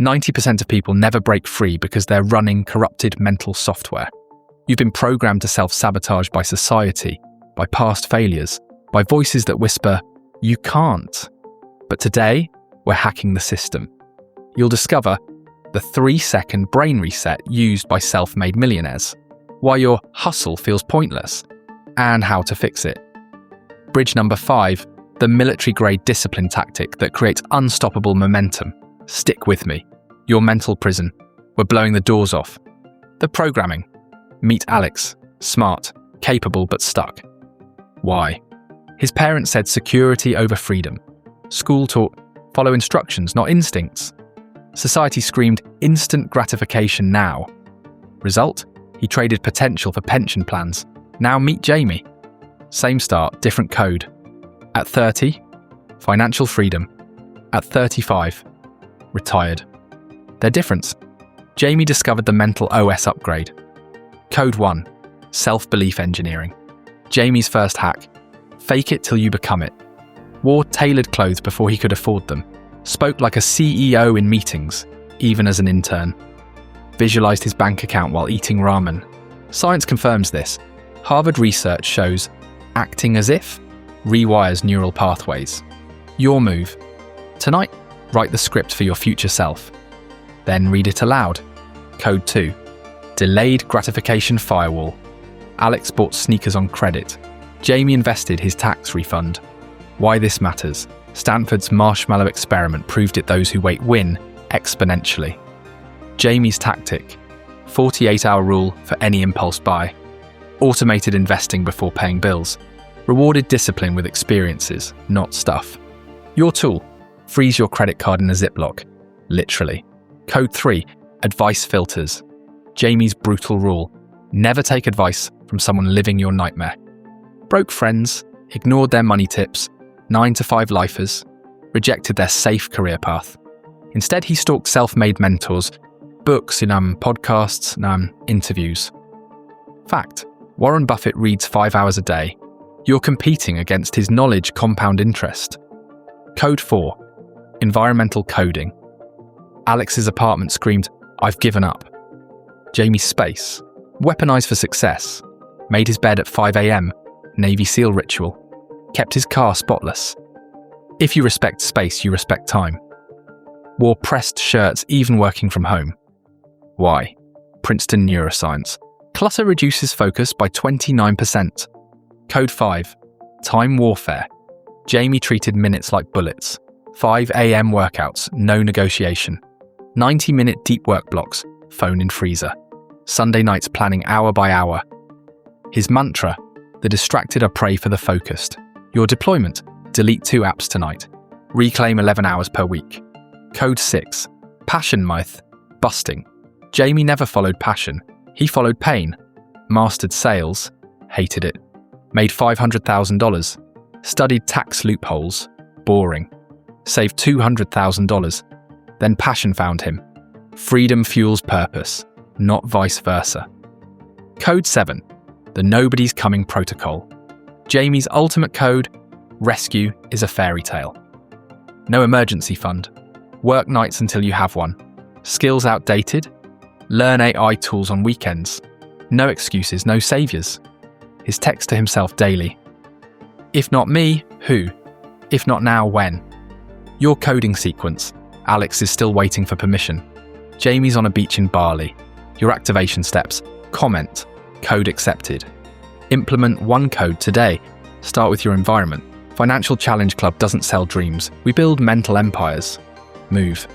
90% of people never break free because they're running corrupted mental software. You've been programmed to self-sabotage by society, by past failures, by voices that whisper, "You can't." But today, we're hacking the system. You'll discover the 3-second brain reset used by self-made millionaires, why your hustle feels pointless, and how to fix it. Bridge number 5, the military-grade discipline tactic that creates unstoppable momentum. Stick with me. Your mental prison. We're blowing the doors off. The programming. Meet Alex. Smart, capable, but stuck. Why? His parents said security over freedom. School taught follow instructions, not instincts. Society screamed instant gratification now. Result? He traded potential for pension plans. Now meet Jamie. Same start, different code. At 30, financial freedom. At 35, retired. Their difference? Jamie discovered the mental OS upgrade. Code 1, self-belief engineering. Jamie's first hack, fake it till you become it. Wore tailored clothes before he could afford them. Spoke like a CEO in meetings, even as an intern. Visualized his bank account while eating ramen. Science confirms this. Harvard research shows acting as if rewires neural pathways. Your move. Tonight, write the script for your future self. Then read it aloud. Code 2. Delayed gratification firewall. Alex bought sneakers on credit. Jamie invested his tax refund. Why this matters. Stanford's marshmallow experiment proved it those who wait win exponentially. Jamie's tactic. 48-hour rule for any impulse buy. Automated investing before paying bills. Rewarded discipline with experiences, not stuff. Your tool. Freeze your credit card in a Ziploc. Literally. Code 3. Advice filters. Jamie's brutal rule. Never take advice from someone living your nightmare. Broke friends, ignored their money tips, 9-to-5 lifers, rejected their safe career path. Instead, he stalked self-made mentors, books, podcasts, interviews. Fact. Warren Buffett reads 5 hours a day. You're competing against his knowledge compound interest. Code 4. Environmental coding. Alex's apartment screamed, "I've given up." Jamie's space. Weaponized for success. Made his bed at 5 a.m. Navy SEAL ritual. Kept his car spotless. If you respect space, you respect time. Wore pressed shirts even working from home. Why? Princeton neuroscience. Clutter reduces focus by 29%. Code 5. Time warfare. Jamie treated minutes like bullets. 5 a.m. workouts, no negotiation. 90-minute deep work blocks, phone in freezer. Sunday nights planning hour by hour. His mantra, the distracted are prey for the focused. Your deployment, delete 2 apps tonight. Reclaim 11 hours per week. Code 6. Passion myth, busting. Jamie never followed passion. He followed pain. Mastered sales, hated it. Made $500,000. Studied tax loopholes, boring. Saved $200,000. Then passion found him. Freedom fuels purpose, not vice versa. Code 7. The Nobody's Coming Protocol. Jamie's ultimate code, rescue is a fairy tale. No emergency fund. Work nights until you have one. Skills outdated. Learn AI tools on weekends. No excuses, no saviors. His text to himself daily. If not me, who? If not now, when? Your coding sequence. Alex is still waiting for permission. Jamie's on a beach in Bali. Your activation steps. Comment. Code accepted. Implement one code today. Start with your environment. Financial Challenge Club doesn't sell dreams. We build mental empires. Move.